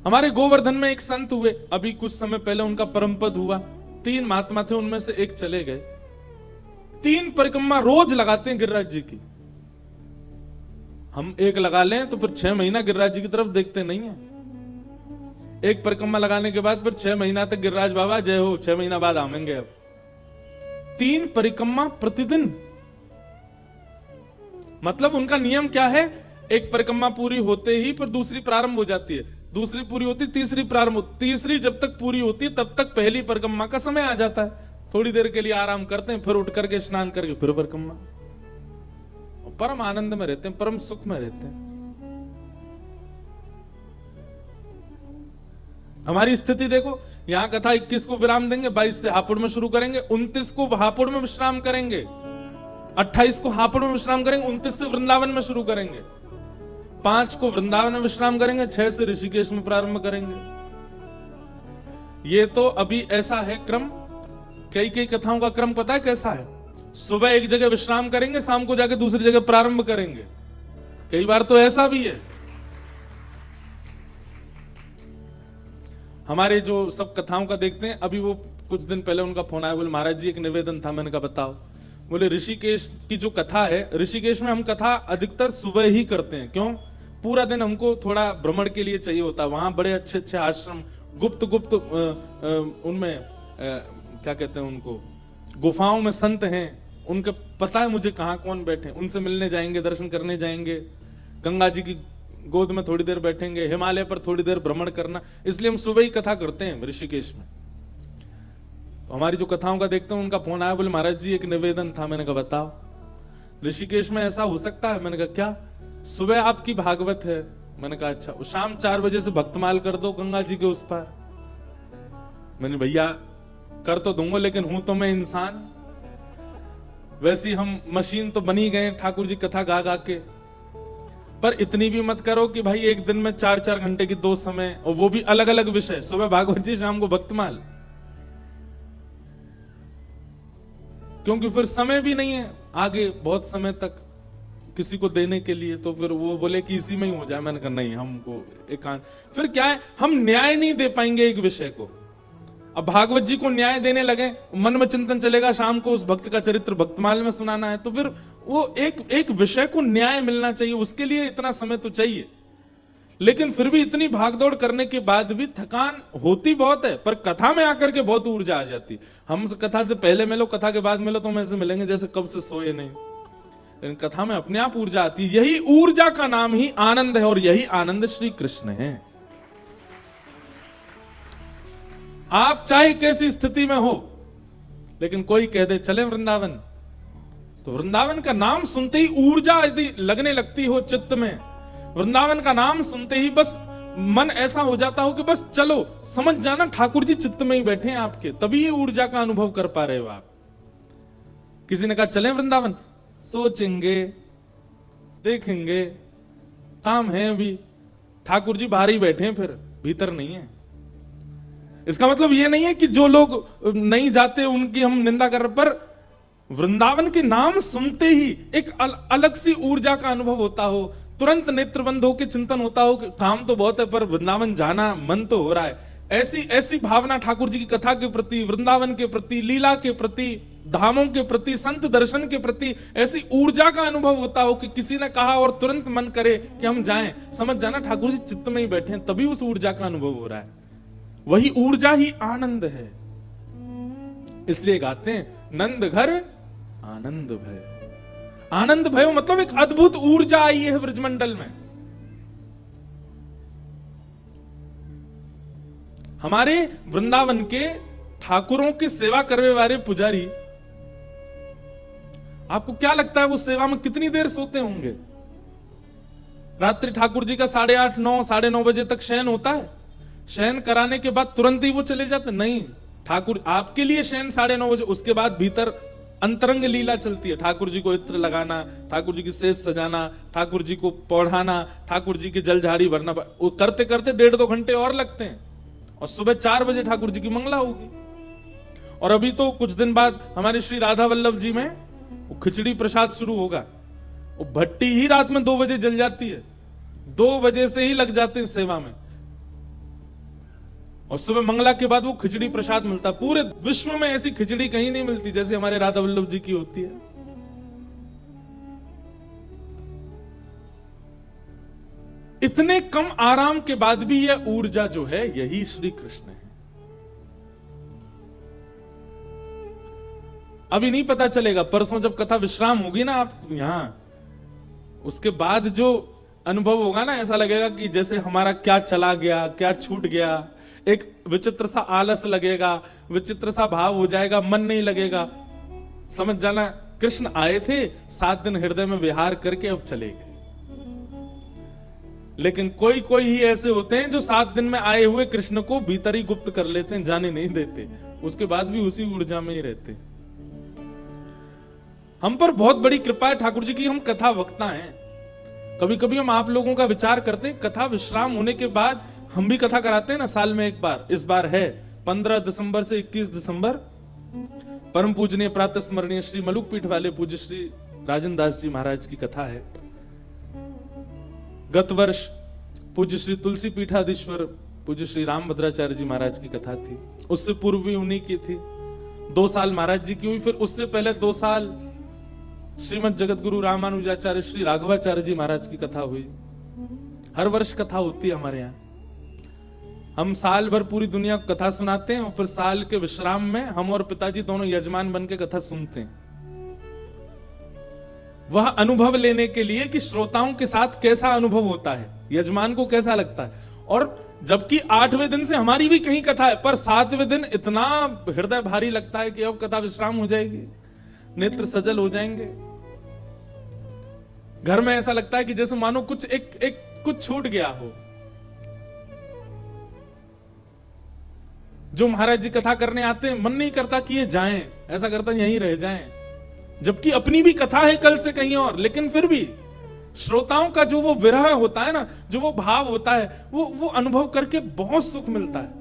हमारे गोवर्धन में एक संत हुए, अभी कुछ समय पहले उनका परम पद हुआ। 3 महात्मा थे, उनमें से एक चले गए। 3 परिक्रमा रोज लगाते हैं गिरिराज जी की। हम एक लगा लें तो फिर 6 महीना गिरिराज जी की तरफ देखते नहीं है। एक परिक्रमा लगाने के बाद फिर 6 महीना तक गिरिराज बाबा जय हो, 6 महीना बाद आवेंगे। अब 3 परिक्रमा प्रतिदिन, मतलब उनका नियम क्या है, एक परिक्रमा पूरी होते ही फिर दूसरी प्रारंभ हो जाती है, दूसरी पूरी होती, तीसरी प्रारंभ होती, तीसरी जब तक पूरी होती है तब तक पहली परिक्रमा का समय आ जाता है। थोड़ी देर के लिए आराम करते हैं, फिर उठ करके स्नान करके फिर परिक्रमा। परम आनंद में रहते हैं, परम सुख में रहते हैं। हमारी स्थिति देखो, यहां कथा 21 को विराम देंगे, 22 से हापुड़ में शुरू करेंगे, 29 को हापुड़ में विश्राम करेंगे, 28 को हापुड़ में विश्राम करेंगे, 29 से वृंदावन में शुरू करेंगे, 5 को वृंदावन में विश्राम करेंगे, 6 से ऋषिकेश में प्रारंभ करेंगे। ये तो अभी ऐसा है क्रम। कई कई कथाओं का क्रम पता है कैसा है, सुबह एक जगह विश्राम करेंगे, शाम को जाके दूसरी जगह प्रारंभ करेंगे। कई बार तो ऐसा भी है। हमारे जो सब कथाओं का देखते हैं, अभी वो कुछ दिन पहले उनका फोन आया, बोले महाराज जी एक निवेदन था। मैंने कहा बताओ। बोले ऋषिकेश की जो कथा है, ऋषिकेश में हम कथा अधिकतर सुबह ही करते हैं। क्यों? पूरा दिन हमको थोड़ा भ्रमण के लिए चाहिए होता है। वहां बड़े अच्छे अच्छे आश्रम, गुप्त गुप्त उनमें क्या कहते हैं उनको, गुफाओं में संत हैं, उनका पता है मुझे कहाँ कौन बैठे, उनसे मिलने जाएंगे, दर्शन करने जाएंगे, गंगा जी की गोद में थोड़ी देर बैठेंगे, हिमालय पर थोड़ी देर भ्रमण करना। इसलिए हम सुबह ही कथा करते हैं ऋषिकेश में। तो हमारी जो कथाओं का देखते हैं, उनका फोन आया, बोले महाराज जी एक निवेदन था। मैंने कहा बताओ। ऋषिकेश में ऐसा हो सकता है? मैंने कहा क्या? सुबह आपकी भागवत है। मैंने कहा अच्छा। शाम 4 बजे से भक्तमाल कर दो गंगा जी के उस पार। मैंने भैया कर तो दूंगा, लेकिन हूं तो मैं इंसान, वैसी हम मशीन तो बनी गए ठाकुर जी कथा गा गा के। पर इतनी भी मत करो कि भाई एक दिन में 4-4 घंटे की 2 समय, और वो भी अलग अलग विषय, सुबह भागवत जी, शाम को भक्तमाल। क्योंकि फिर समय भी नहीं है आगे बहुत समय तक किसी को देने के लिए। तो फिर वो बोले कि इसी में ही हो जाए। मैंने कहा नहीं, हमको एकांत, फिर क्या है, हम न्याय नहीं दे पाएंगे एक विषय को। अब भागवत जी को न्याय देने लगे, मन में चिंतन चलेगा, शाम को उस भक्त का चरित्र भक्तमाल में सुनाना है, तो फिर वो एक विषय को न्याय मिलना चाहिए, उसके लिए इतना समय तो चाहिए। लेकिन फिर भी इतनी भागदौड़ करने के बाद भी थकान होती बहुत है, पर कथा में आकर के बहुत ऊर्जा आ जाती। हम कथा से पहले मिलो, कथा के बाद मिलो तो हम ऐसे मिलेंगे जैसे कब से सोए नहीं। लेकिन कथा में अपने आप ऊर्जा आती है। यही ऊर्जा का नाम ही आनंद है, और यही आनंद श्री कृष्ण है। आप चाहे कैसी स्थिति में हो, लेकिन कोई कह दे चले वृंदावन, तो वृंदावन का नाम सुनते ही ऊर्जा यदि लगने लगती हो चित्त में, वृंदावन का नाम सुनते ही बस मन ऐसा हो जाता हो कि बस चलो, समझ जाना ठाकुर जी चित्त में ही बैठे हैं आपके, तभी ये ऊर्जा का अनुभव कर पा रहे हो आप। किसी ने कहा चले वृंदावन, सोचेंगे, देखेंगे, काम है अभी, ठाकुर जी बाहर ही बैठे हैं, फिर भीतर नहीं है। इसका मतलब ये नहीं है कि जो लोग नहीं जाते उनकी हम निंदा कर रहे, पर वृंदावन के नाम सुनते ही एक अलग सी ऊर्जा का अनुभव होता हो, तुरंत नेत्र बंद होकर चिंतन होता हो कि काम तो बहुत है पर वृंदावन जाना मन तो हो रहा है। ऐसी ऐसी भावना ठाकुर जी की कथा के प्रति, वृंदावन के प्रति, लीला के प्रति, धामों के प्रति, संत दर्शन के प्रति ऐसी ऊर्जा का अनुभव होता हो कि किसी ने कहा और तुरंत मन करे कि हम जाएं, समझ जाना ठाकुर जी चित्त में ही बैठे हैं, तभी उस ऊर्जा का अनुभव हो रहा है। वही ऊर्जा ही आनंद है। इसलिए गाते हैं नंद घर आनंद भय। आनंद भयो मतलब एक अद्भुत ऊर्जा आई है ब्रजमंडल में। हमारे वृंदावन के ठाकुरों की सेवा करने वाले पुजारी, आपको क्या लगता है वो सेवा में कितनी देर सोते होंगे? रात्रि ठाकुर जी का 8:30, 9, 9:30 बजे तक शयन होता है। शयन कराने के बाद तुरंत ही वो चले जाते? नहीं, ठाकुर आपके लिए शयन 9:30 बजे, उसके बाद भीतर अंतरंग लीला चलती है। ठाकुर जी को इत्र लगाना, ठाकुर जी की सेज सजाना, ठाकुर जी को पौढ़ाना, ठाकुर जी की जल झाड़ी भरना, वो करते करते 1.5-2 घंटे और लगते हैं। और सुबह 4 बजे ठाकुर जी की मंगला होगी। और अभी तो कुछ दिन बाद हमारे श्री राधा वल्लभ जी में वो खिचड़ी प्रसाद शुरू होगा। वो भट्टी ही रात में 2 बजे जल जाती है, 2 बजे से ही लग जाते हैं सेवा में। और सुबह मंगला के बाद वो खिचड़ी प्रसाद मिलता। पूरे विश्व में ऐसी खिचड़ी कहीं नहीं मिलती जैसे हमारे राधा वल्लभ जी की होती है। इतने कम आराम के बाद भी यह ऊर्जा जो है यही श्री कृष्ण है। अभी नहीं पता चलेगा, परसों जब कथा विश्राम होगी ना आप यहां, उसके बाद जो अनुभव होगा ना, ऐसा लगेगा कि जैसे हमारा क्या चला गया, क्या छूट गया। एक विचित्र सा आलस लगेगा, विचित्र सा भाव हो जाएगा, मन नहीं लगेगा। समझ जाना, कृष्ण आए थे 7 दिन हृदय में विहार करके अब चले गए। लेकिन कोई कोई ही ऐसे होते हैं जो 7 दिन में आए हुए कृष्ण को भीतर ही गुप्त कर लेते हैं, जाने नहीं देते, उसके बाद भी उसी ऊर्जा में ही रहते। हम पर बहुत बड़ी कृपा है ठाकुर जी की, हम कथा वक्ता हैं। कभी कभी हम आप लोगों का विचार करते हैं, कथा विश्राम होने के बाद हम भी कथा कराते हैं ना साल में एक बार। इस बार है 15 दिसंबर से 21 दिसंबर, परम पूजनीय प्रातः स्मरणीय श्री मलुक पीठ वाले पूज्य श्री राजन दास जी महाराज की कथा है। गत वर्ष पूज्य श्री तुलसी पीठाधीश्वर पूज्य श्री राम भद्राचार्य जी महाराज की कथा थी, उससे पूर्व भी उन्हीं की थी। 2 साल महाराज जी की हुई, फिर उससे पहले 2 साल श्रीमद जगत गुरु रामानुजाचार्य श्री राघवाचार्य जी महाराज की कथा हुई। हर वर्ष कथा होती है हमारे यहाँ। हम साल भर पूरी दुनिया को कथा सुनाते हैं और फिर साल के विश्राम में हम और पिताजी दोनों यजमान बन के कथा सुनते हैं। वह अनुभव लेने के लिए कि श्रोताओं के साथ कैसा अनुभव होता है, यजमान को कैसा लगता है। और जबकि 8वें दिन से हमारी भी कहीं कथा है, पर 7वें दिन इतना हृदय भारी लगता है कि अब कथा विश्राम हो जाएगी, नेत्र सजल हो जाएंगे। घर में ऐसा लगता है कि जैसे मानो कुछ कुछ छूट गया हो। जो महाराज जी कथा करने आते हैं, मन नहीं करता कि ये जाएं, ऐसा करता यहीं रह जाएं, जबकि अपनी भी कथा है कल से कहीं और। लेकिन फिर भी श्रोताओं का जो वो विरह होता है ना, जो वो भाव होता है, वो अनुभव करके बहुत सुख मिलता है।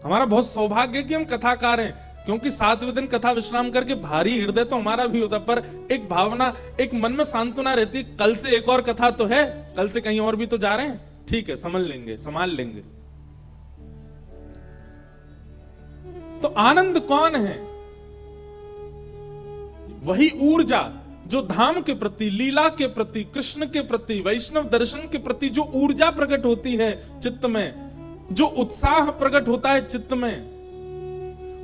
हमारा बहुत सौभाग्य है कि हम कथाकार हैं, क्योंकि 7वें दिन कथा विश्राम करके भारी हृदय तो हमारा भी होता, पर एक भावना, एक मन में सांत्वना रहती, कल से एक और कथा तो है, कल से कहीं और भी तो जा रहे हैं, ठीक है, संभाल लेंगे। तो आनंद कौन है? वही ऊर्जा जो धाम के प्रति, लीला के प्रति, कृष्ण के प्रति, वैष्णव दर्शन के प्रति जो ऊर्जा प्रकट होती है चित्त में, जो उत्साह प्रकट होता है चित्त में।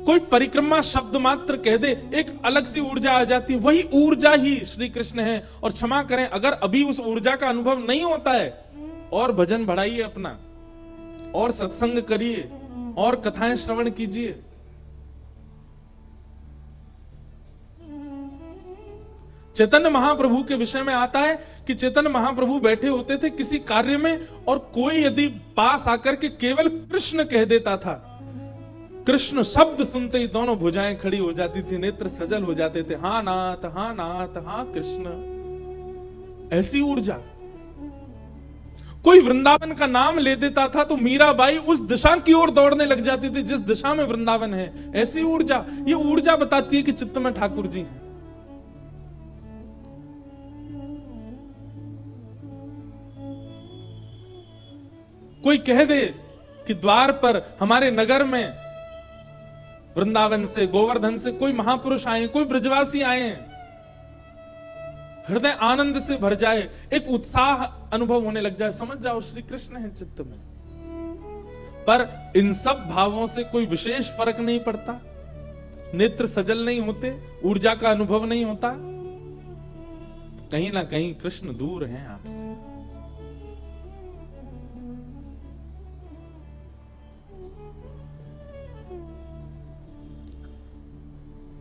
कोई परिक्रमा शब्द मात्र कह दे, एक अलग सी ऊर्जा आ जाती है। वही ऊर्जा ही श्री कृष्ण है। और क्षमा करें, अगर अभी उस ऊर्जा का अनुभव नहीं होता है, और भजन बढ़ाइए अपना, और सत्संग करिए, और कथाएं श्रवण कीजिए। चैतन्य महाप्रभु के विषय में आता है कि चैतन्य महाप्रभु बैठे होते थे किसी कार्य में, और कोई यदि पास आकर के केवल कृष्ण कह देता था, कृष्ण शब्द सुनते ही दोनों भुजाएं खड़ी हो जाती थी, नेत्र सजल हो जाते थे। हाँ नाथ, हाँ नाथ, हाँ कृष्ण। ऐसी ऊर्जा। कोई वृंदावन का नाम ले देता था तो मीराबाई उस दिशा की ओर दौड़ने लग जाती थी जिस दिशा में वृंदावन है। ऐसी ऊर्जा। ये ऊर्जा बताती है कि चित्त में ठाकुर जी हैं। कोई कह दे कि द्वार पर हमारे नगर में वृंदावन से, गोवर्धन से कोई महापुरुष आए, कोई ब्रजवासी आए हैं, हृदय आनंद से भर जाए, एक उत्साह अनुभव होने लग जाए, समझ जाओ श्री कृष्ण है चित्त में। पर इन सब भावों से कोई विशेष फर्क नहीं पड़ता, नेत्र सजल नहीं होते, ऊर्जा का अनुभव नहीं होता, कहीं ना कहीं कृष्ण दूर हैं आपसे।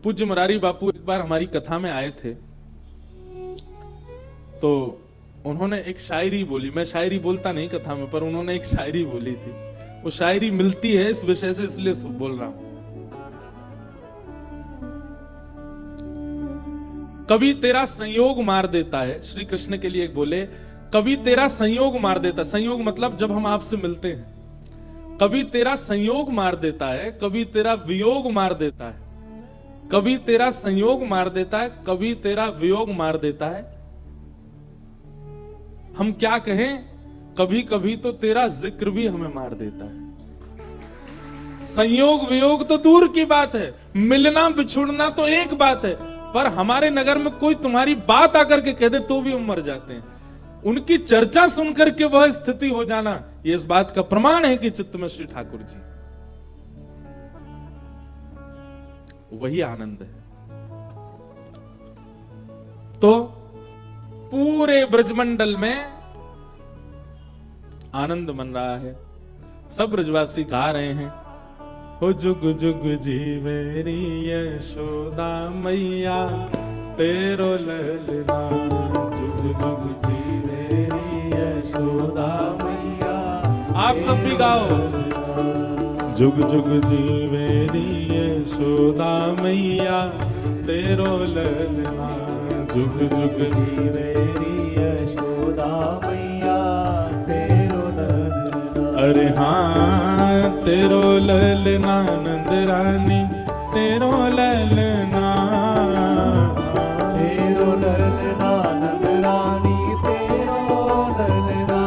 पूज्य मुरारी बापू एक बार हमारी कथा में आए थे, तो उन्होंने एक शायरी बोली। मैं शायरी बोलता नहीं कथा में, पर उन्होंने एक शायरी बोली थी। वो शायरी मिलती है इस विषय से, इसलिए बोल रहा हूं। कभी तेरा संयोग मार देता है, श्री कृष्ण के लिए बोले, कभी तेरा संयोग मार देता। संयोग मतलब जब हम आपसे मिलते हैं, कभी तेरा संयोग मार देता है, कभी तेरा वियोग मार देता है, कभी तेरा संयोग मार देता है, कभी तेरा वियोग मार देता है। हम क्या कहें, कभी कभी तो तेरा जिक्र भी हमें मार देता है। संयोग वियोग तो दूर की बात है, मिलना बिछुड़ना तो एक बात है, पर हमारे नगर में कोई तुम्हारी बात आकर के कह दे तो भी हम मर जाते हैं। उनकी चर्चा सुनकर के वह स्थिति हो जाना, ये इस बात का प्रमाण है कि चित्त में श्री ठाकुर जी, वही आनंद है। तो पूरे ब्रजमंडल में आनंद मन रहा है। सब ब्रजवासी गा रहे हैं, हो जुग जुग जीवेरी यशोदा मैया तेरो ललना, जुग जुग जीवेरी यशोदा मैया। आप सब भी गाओ, जुग जुग जीवेरी यशोदा मैया तेरो ललना, जुग जुग जीवेरी यशोदा मैया तेरो ललना। अरे हाँ तेरो ललना नंद रानी तेरो ललना, तेरो ललना नंद रानी तेरो ललना,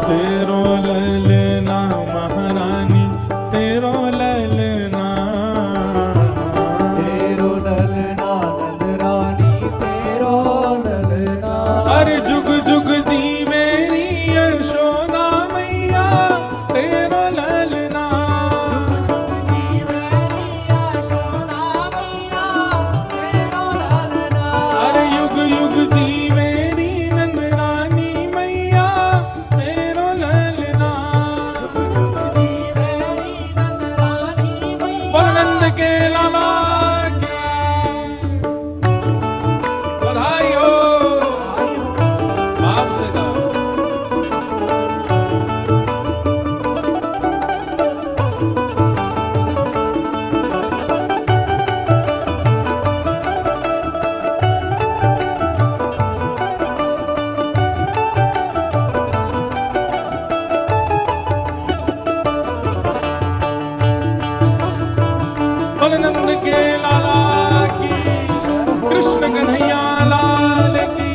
तेरो ललना महारानी तेरो ललना, तेरो ललना नंद रानी तेरो ललना। अरे जुग जुग जीवेरी यशोदा मैया तेरो ललना, जुग जुग जीवेरी यशोदा मैया तेरो ललना। अरे युग युग जीवेरी नंद रानी मैया तेरो ललना। जुग जुग जीवेरी नंद रानी मैया। बोल नंद के लाला की बधाई हो। बाप से गाओ, बोल नंद के लाला की, कृष्ण कन्हैया लाल की।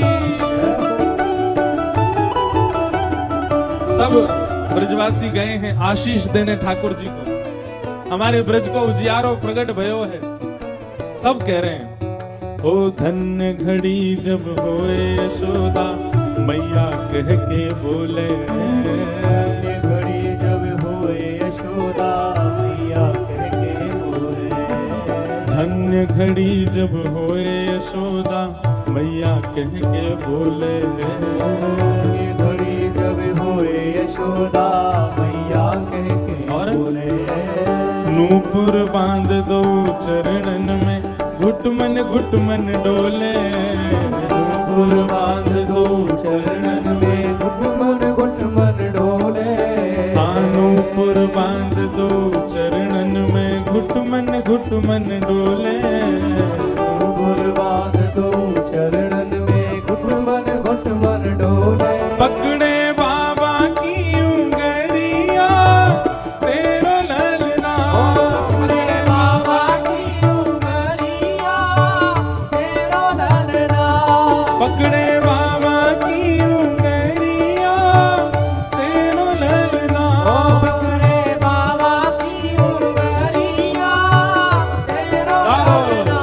सब ब्रजवासी गए हैं आशीष देने ठाकुर जी को, हमारे ब्रज को उजियारो प्रगट भयो है। सब कह रहे हैं, ओ धन्य घड़ी जब होए यशोदा मैया कह के बोले, ये घड़ी जब होए यशोदा मैया कह के बोले। धन्य घड़ी जब होए यशोदा मैया कह के बोले, ये घड़ी जब होए यशोदा मैया कह के और? बोले। नूपुर बांध दो चरणन में घुटमन घुटमन डोले, नूपुर बांध दो चरणन में घुटमन घुटमन डोले। नूपुर बांध दो चरणन में घुटमन घुटमन डोले, नूपुर बांध दो चरणन में घुटमन घुटमन डोले। पकड़े बाबा की उंगरिया तेरो ललना, पकड़े बाबा की उंगलिया तेरो ललना। पकड़े बाबा की उंगरिया तेरो ललना। पकड़े बाबा की उंगलिया तेरो ललना।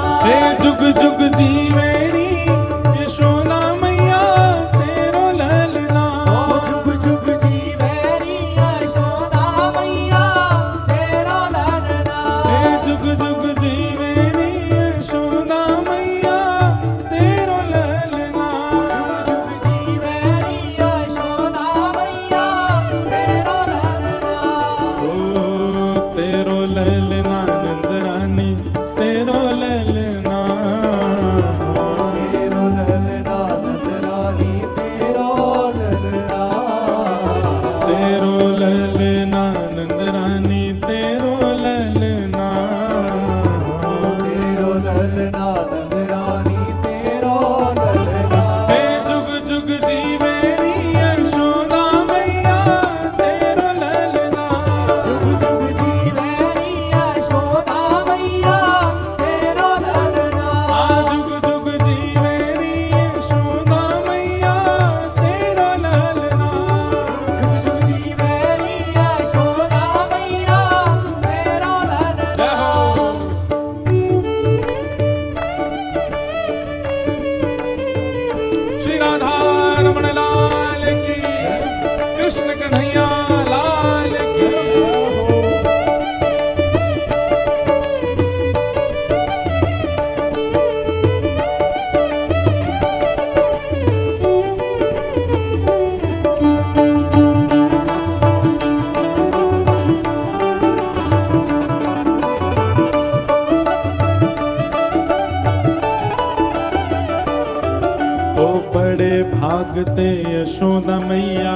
ओ बड़े भागते यशोदा मैया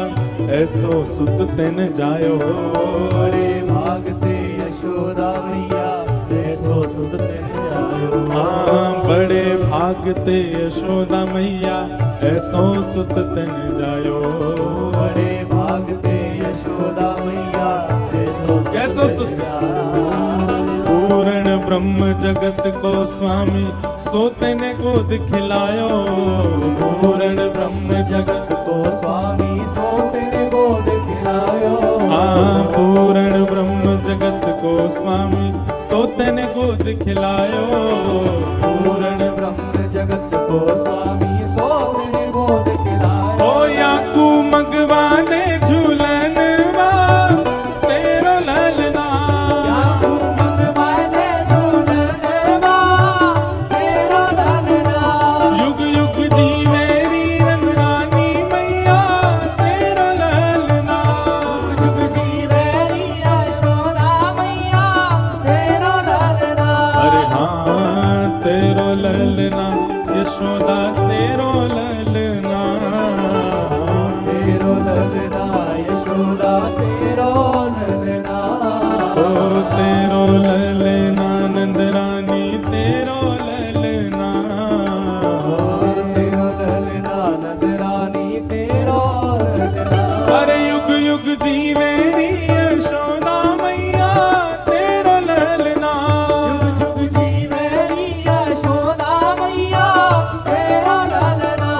ऐसो सुत तेन जायो। बड़े भागते यशोदा मैया ऐसो सुत तेन जायो। हाँ बड़े भागते यशोदा मैया ऐसो सुत तेन जायो। बड़े भागते यशोदा मैया कैसो सुत पूर्ण ब्रह्म जगत को स्वामी सोते ने गोद खिलायो। पूर्ण ब्रह्म जगत को स्वामी सोते ने गोद खिलायो। हाँ पूर्ण ब्रह्म जगत को स्वामी सोते ने गोद खिलायो। पूर्ण ब्रह्म जगत को स्वामी सोते ने गोद खिलायो। ओ याकू मगवा दे झूलन वा तेरो ललना। याकू मंगवा दे झूलन वा तेरो ललना। युग युग जीवेरी रंगरानी मैया तेरो ललना। जुग जीवेरी यशोदा मैया तेरो ललना। अरे हाँ तेरो ललना यशोदा तेरो ललना। तेरो ललना यशोदा तेरो ललना। ओ तेरो ललना नंद रानी तेरो ललना। तेरो ललना नंद रानी तेरो ललना। अरे युग युग जीवेरी यशोदा मैया तेरो ललना। जुग जुग जीवेरी यशोदा मैया तेरो ललना।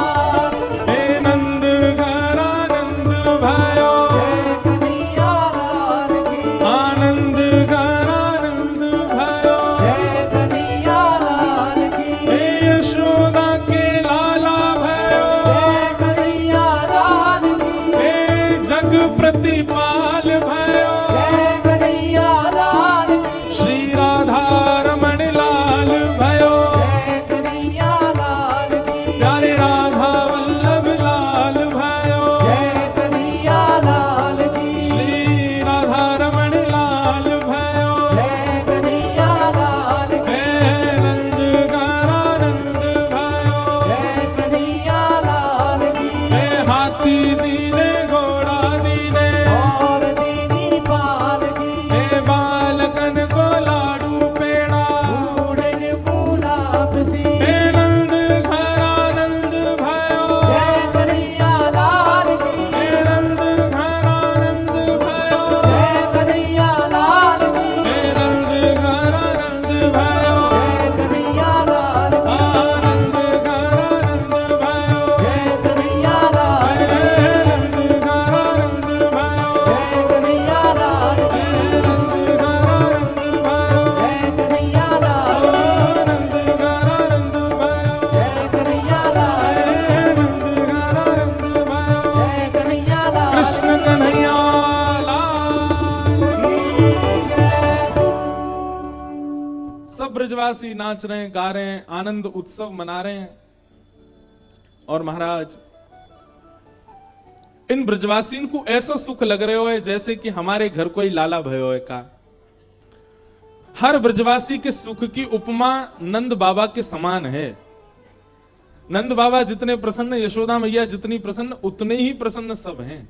हे नंद घर आनंद भयो। जय कन्हैया लाल की। आनंद घर आनंद भयो। जय कन्हैया लाल की। हे यशोदा के लाला भयो। जय कन्हैया लाल की। हे जग प्रतिपाल भयो। जय कन्हैया लाल की। श्री राधा रमण लाल भयो। जय कन्हैया लाल की। प्यारे राधा वल्लभ लाल भयो। जय कन्हैया लाल की। श्री राधा रमण लाल भयो। जय कन्हैया लाल की। हे नंद घर आनंद भयो। जय कन्हैया लाल की। हे हाथी दीने घोड़ा दीने। और दीनी पाल की। हे बालकन को लाडू पेड़ा। बूढ़न गुलाब सी। हे नंद घर आनंद भयो। जय कन्हैया लाल की। हे नंद घर आनंद भयो। जय कन्हैया लाल की। हे नंद घर आनंद भयो। जय कन्हैया लाल की। आनंद घर आनंद भयो। जय कन्हैया लाल की। हे नंद घर आनंद भयो। जय कन्हैया लाल की। हे नंद घर आनंद भयो। जय कन्हैया लाल की। आनंद घर आनंद भयो। जय कन्हैया लाल की। हे नंद घर आनंद भयो। जय कन्हैया लाल कृष्ण कन्हैया लाल। की जय। सब ब्रजवासी नाच रहे हैं, गा रहे हैं, आनंद उत्सव मना रहे हैं। और महाराज इन ब्रजवासीन को ऐसा सुख लग रहे हो जैसे कि हमारे घर कोई लाला भयो है का। हर ब्रजवासी के सुख की उपमा नंद बाबा के समान है। नंद बाबा जितने प्रसन्न, यशोदा मैया जितनी प्रसन्न, उतने ही प्रसन्न सब हैं।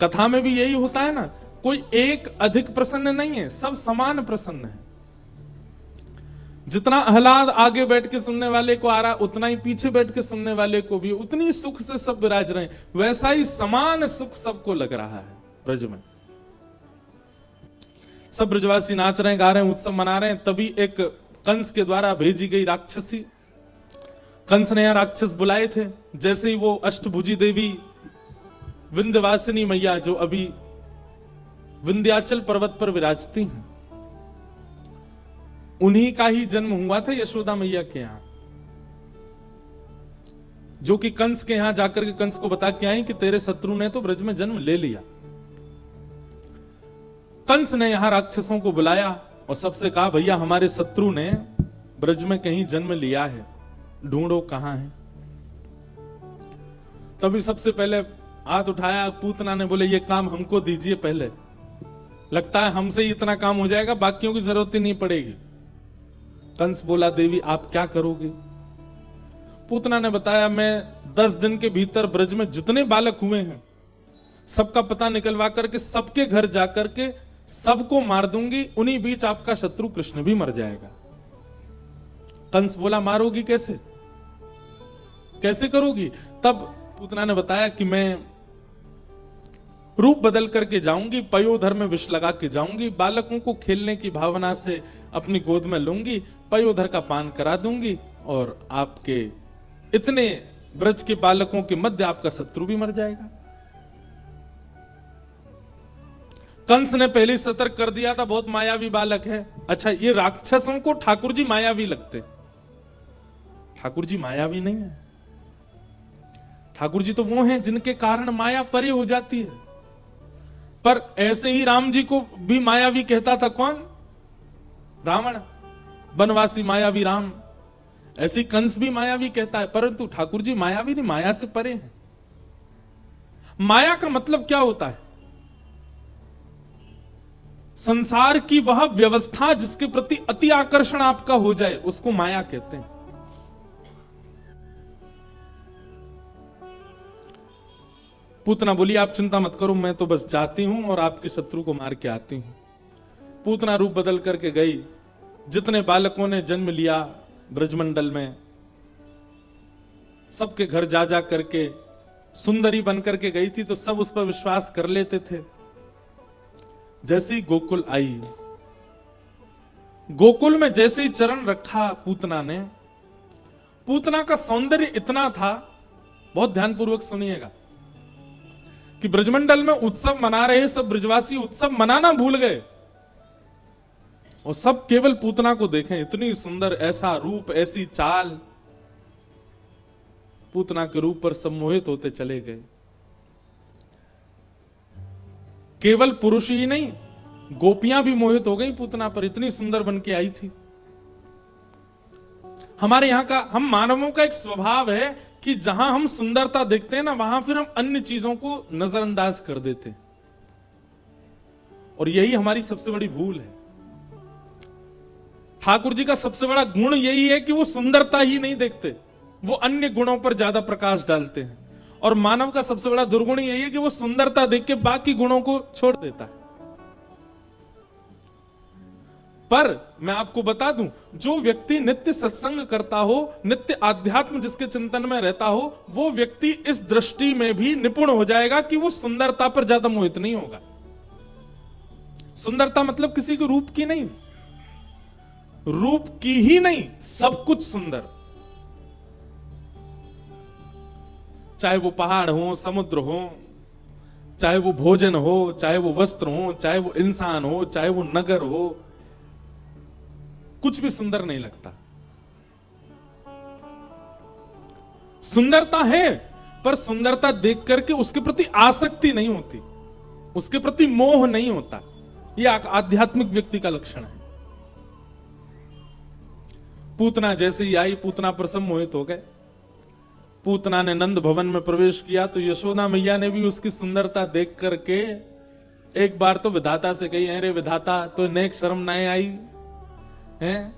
कथा में भी यही होता है ना, कोई एक अधिक प्रसन्न नहीं है, सब समान प्रसन्न है। जितना आह्लाद आगे बैठ के सुनने वाले को आ रहा, उतना ही पीछे बैठ के सुनने वाले को भी उतनी सुख से सब विराज रहे हैं। वैसा ही समान सुख सबको लग रहा है ब्रज में। सब ब्रजवासी नाच रहे हैं, गा रहे हैं, उत्सव मना रहे हैं। तभी एक कंस के द्वारा भेजी गई राक्षसी, कंस ने यहाँ राक्षस बुलाए थे। जैसे ही वो अष्टभुजी देवी विंध्यवासिनी मैया जो अभी विंध्याचल पर्वत पर विराजती हैं, उन्हीं का ही जन्म हुआ था यशोदा मैया के यहां, जो कि कंस के यहां जाकर के कंस को बता के आई कि तेरे शत्रु ने तो ब्रज में जन्म ले लिया। कंस ने यहां राक्षसों को बुलाया और सबसे कहा, भैया हमारे शत्रु ने ब्रज में कहीं जन्म लिया है, ढूंढो कहां है। तभी सबसे पहले हाथ उठाया पूतना ने, बोले ये काम हमको दीजिए पहले, लगता है हमसे ही इतना काम हो जाएगा, बाकियों की जरूरत ही नहीं पड़ेगी। कंस बोला, देवी आप क्या करोगे? पूतना ने बताया, मैं 10 दिन के भीतर ब्रज में जितने बालक हुए हैं सबका पता निकलवा करके सबके घर जाकर के सबको मार दूंगी, उन्हीं बीच आपका शत्रु कृष्ण भी मर जाएगा। कंस बोला, मारोगी कैसे, कैसे करोगी? तब पूतना ने बताया कि मैं रूप बदल करके जाऊंगी, पयोधर में विष लगा के जाऊंगी, बालकों को खेलने की भावना से अपनी गोद में लूंगी, पयोधर का पान करा दूंगी और आपके इतने ब्रज के बालकों के मध्य आपका शत्रु भी मर जाएगा। कंस ने पहले सतर्क कर दिया था, बहुत मायावी बालक है। अच्छा, ये राक्षसों को ठाकुर जी मायावी लगते, ठाकुर जी मायावी नहीं है। ठाकुर जी तो वो हैं जिनके कारण माया परे हो जाती है। पर ऐसे ही राम जी को भी मायावी कहता था कौन? रावण, बनवासी मायावी राम। ऐसे ही कंस भी मायावी कहता है, परंतु ठाकुर जी मायावी नहीं, माया से परे हैं। माया का मतलब क्या होता है? संसार की वह व्यवस्था जिसके प्रति अति आकर्षण आपका हो जाए, उसको माया कहते हैं। पूतना बोली, आप चिंता मत करो, मैं तो बस जाती हूं और आपके शत्रु को मार के आती हूं। पूतना रूप बदल करके गई, जितने बालकों ने जन्म लिया ब्रजमंडल में, सबके घर जा जा करके सुंदरी बन करके गई थी, तो सब उस पर विश्वास कर लेते थे। जैसे ही गोकुल आई, गोकुल में जैसे ही चरण रखा पूतना ने, पूतना का सौंदर्य इतना था, बहुत ध्यानपूर्वक सुनिएगा, कि ब्रजमंडल में उत्सव मना रहे सब ब्रजवासी उत्सव मनाना भूल गए और सब केवल पूतना को देखें। इतनी सुंदर, ऐसा रूप, ऐसी चाल, पूतना के रूप पर सब मोहित होते चले गए। केवल पुरुष ही नहीं, गोपियां भी मोहित हो गई पूतना पर, इतनी सुंदर बन के आई थी। हमारे यहां का, हम मानवों का एक स्वभाव है कि जहां हम सुंदरता देखते हैं ना, वहां फिर हम अन्य चीजों को नजरअंदाज कर देते हैं, और यही हमारी सबसे बड़ी भूल है। ठाकुर जी का सबसे बड़ा गुण यही है कि वो सुंदरता ही नहीं देखते, वो अन्य गुणों पर ज्यादा प्रकाश डालते हैं। और मानव का सबसे बड़ा दुर्गुण यही है कि वो सुंदरता देख के बाकी गुणों को छोड़ देता है। पर मैं आपको बता दूं, जो व्यक्ति नित्य सत्संग करता हो, नित्य आध्यात्म जिसके चिंतन में रहता हो, वो व्यक्ति इस दृष्टि में भी निपुण हो जाएगा कि वो सुंदरता पर ज्यादा मोहित नहीं होगा। सुंदरता मतलब किसी के रूप की नहीं, रूप की ही नहीं, सब कुछ सुंदर, चाहे वो पहाड़ हो, समुद्र हो, चाहे वो भोजन हो, चाहे वो वस्त्र हो, चाहे वो इंसान हो, चाहे वो नगर हो, कुछ भी सुंदर नहीं लगता। सुंदरता है, पर सुंदरता देख करके उसके प्रति आसक्ति नहीं होती, उसके प्रति मोह नहीं होता। यह आध्यात्मिक व्यक्ति का लक्षण है। पूतना जैसे ही आई, पूतना पर सब मोहित हो गए। पूतना ने नंद भवन में प्रवेश किया तो यशोदा मैया ने भी उसकी सुंदरता देख करके एक बार तो विधाता से कही, अरे विधाता, तो नेक शर्म नहीं आई है?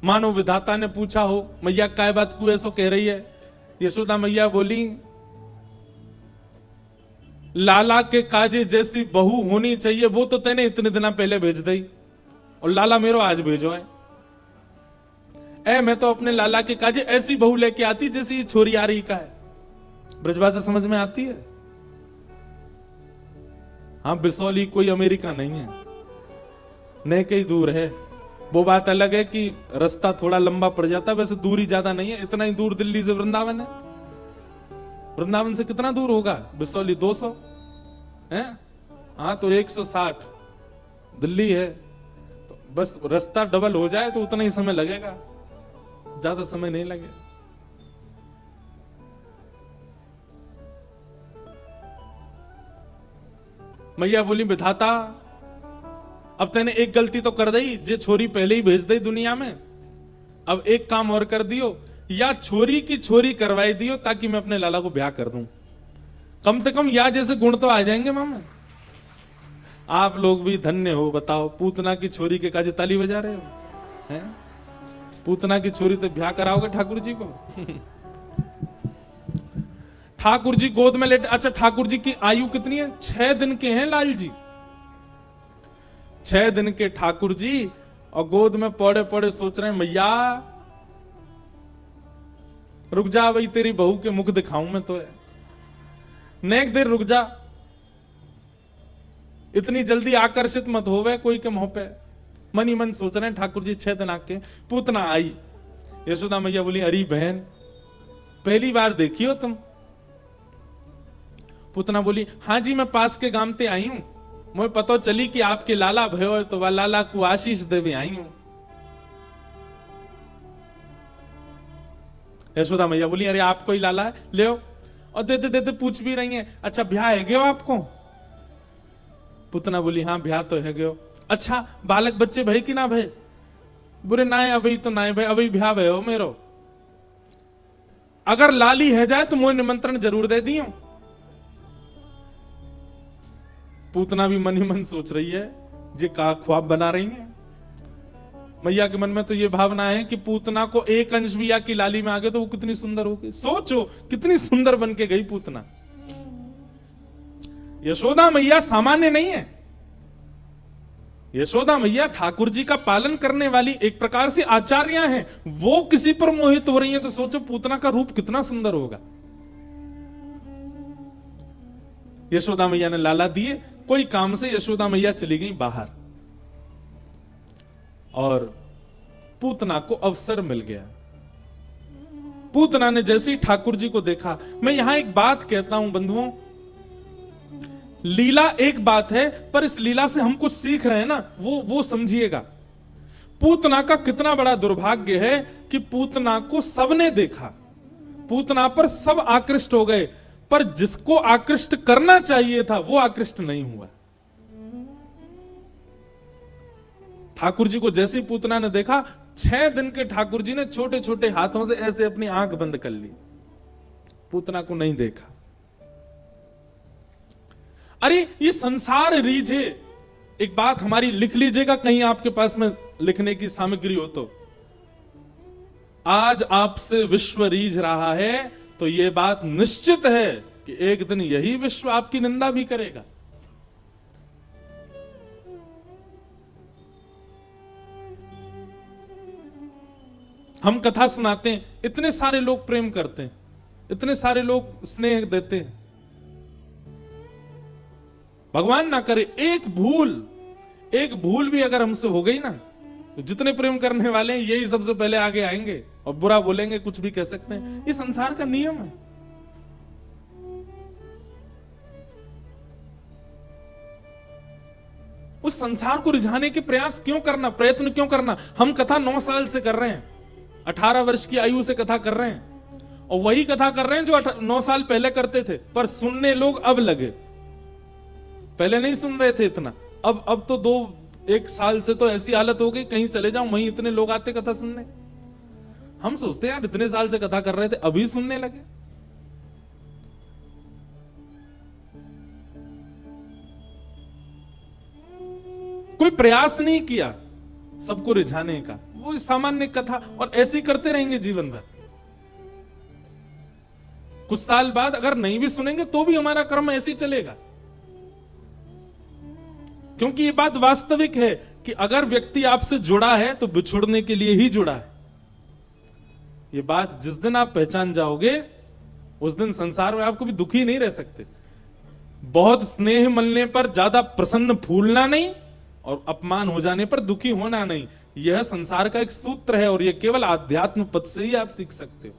मानो विधाता ने पूछा हो, मैया काय बात को ऐसो कह रही है? यशोदा मैया बोली, लाला के काजे जैसी बहू होनी चाहिए, वो तो तेने इतने दिन पहले भेज दी, और लाला मेरो आज भेजो है। मैं तो अपने लाला के काजे ऐसी बहू लेके आती जैसी छोरी आ रही का है। ब्रजभाषा समझ में आती है? हाँ, बिसौली कोई अमेरिका नहीं है, न कहीं दूर है। वो बात अलग है कि रास्ता थोड़ा लंबा पड़ जाता, वैसे दूरी ज्यादा नहीं है। इतना ही दूर दिल्ली से वृंदावन है। वृंदावन से कितना दूर होगा? बिसौली 200 है, हाँ तो 160 दिल्ली है। तो बस रास्ता डबल हो जाए तो उतना ही समय लगेगा, ज्यादा समय नहीं लगेगा। मैया बोली, विधाता, अब तेने एक गलती तो कर दी, जे छोरी पहले ही भेज दी दुनिया में। अब एक काम और कर दियो, या छोरी की छोरी करवाई दियो ताकि मैं अपने लाला को ब्याह कर दूं। कम से कम या जैसे गुण तो आ जाएंगे मामा। आप लोग भी धन्य हो, बताओ, पूतना की छोरी के काजे ताली बजा रहे हो हैं? पूतना की छोरी तो ब्याह कराओगे ठाकुर जी को? ठाकुर जी गोद में लेटे। अच्छा, ठाकुर जी की आयु कितनी है? 6 दिन के हैं लाल जी। 6 दिन के ठाकुर जी और गोद में पौड़े पौड़े सोच रहे हैं, मैया रुक जा भाई, तेरी बहू के मुख दिखाऊं मैं तो। नेक देर रुक जा, इतनी जल्दी आकर्षित मत होवे कोई के मुंह पे। मन ही मन सोच रहे हैं ठाकुर जी 6 दिन आके। पूतना आई। यशोदा मैया बोली, अरे बहन पहली बार देखी हो तुम? पूतना बोली, हाँ जी मैं पास के गांव ते आई हूं, मुझे पता चली कि आपके लाला भयो तो वह लाला को आशीष देवे आई हूं। यशोदा मैया बोली, अरे आपको ही लाला है, ले आओ। और देते देते पूछ भी रही हैं, अच्छा ब्याह है गयो आपको? पूतना बोली, हाँ ब्याह तो है गयो। अच्छा बालक बच्चे भय कि ना भय? बुरे ना है अभी तो ना है भाई, अभी ब्याह भयो मेरो। अगर लाली है जाए तो मुझे निमंत्रण जरूर दे दियो। पूतना भी मन ही मन सोच रही है, ये का ख्वाब बना रही है। मैया के मन में तो ये भावना है कि पूतना को एक अंश भी या की लाली में आ गए तो वो कितनी सुंदर होगी। सोचो कितनी सुंदर बन के गई पूतना। यशोदा मैया सामान्य नहीं है। यशोदा मैया ठाकुर जी का पालन करने वाली एक प्रकार से आचार्य हैं। वो किसी पर मोहित हो रही हैं तो सोचो पूतना का रूप कितना सुंदर होगा। यशोदा मैया ने लाला दिए, कोई काम से यशोदा मैया चली गई बाहर और पूतना को अवसर मिल गया। पूतना ने जैसे ही ठाकुर जी को देखा, मैं यहां एक बात कहता हूं बंधुओं, लीला एक बात है पर इस लीला से हम कुछ सीख रहे हैं ना, वो समझिएगा। पूतना का कितना बड़ा दुर्भाग्य है कि पूतना को सबने देखा, पूतना पर सब आकृष्ट हो गए, पर जिसको आकृष्ट करना चाहिए था वो आकृष्ट नहीं हुआ। ठाकुर जी को जैसे ही पूतना ने देखा, 6 दिन के ठाकुर जी ने छोटे छोटे हाथों से ऐसे अपनी आंख बंद कर ली, पूतना को नहीं देखा। अरे ये संसार रीझ है। एक बात हमारी लिख लीजिएगा, कहीं आपके पास में लिखने की सामग्री हो तो, आज आपसे विश्व रीझ रहा है तो यह बात निश्चित है कि एक दिन यही विश्व आपकी निंदा भी करेगा। हम कथा सुनाते हैं, इतने सारे लोग प्रेम करते हैं, इतने सारे लोग स्नेह देते हैं। भगवान ना करे एक भूल भी अगर हमसे हो गई ना, तो जितने प्रेम करने वाले हैं यही सबसे पहले आगे आएंगे और बुरा बोलेंगे, कुछ भी कह सकते हैं। ये संसार का नियम है। उस संसार को रिझाने के प्रयास क्यों करना, प्रयत्न क्यों करना? हम कथा 9 साल से कर रहे हैं, 18 वर्ष की आयु से कथा कर रहे हैं, और वही कथा कर रहे हैं जो 9 साल पहले करते थे, पर सुनने लोग अब लगे। पहले नहीं सुन रहे थे इतना, अब तो 1 साल से तो ऐसी हालत हो गई, कहीं चले जाओ वहीं इतने लोग आते कथा सुनने। हम सोचते यार इतने साल से कथा कर रहे थे, अभी सुनने लगे। कोई प्रयास नहीं किया सबको रिझाने का, वो सामान्य कथा, और ऐसे ही करते रहेंगे जीवन भर। कुछ साल बाद अगर नहीं भी सुनेंगे तो भी हमारा कर्म ऐसे ही चलेगा, क्योंकि ये बात वास्तविक है कि अगर व्यक्ति आपसे जुड़ा है तो बिछुड़ने के लिए ही जुड़ा है। ये बात जिस दिन आप पहचान जाओगे उस दिन संसार में आप कभी दुखी नहीं रह सकते। बहुत स्नेह मिलने पर ज्यादा प्रसन्न फूलना नहीं, और अपमान हो जाने पर दुखी होना नहीं। यह संसार का एक सूत्र है और यह केवल आध्यात्म पद से ही आप सीख सकते हो।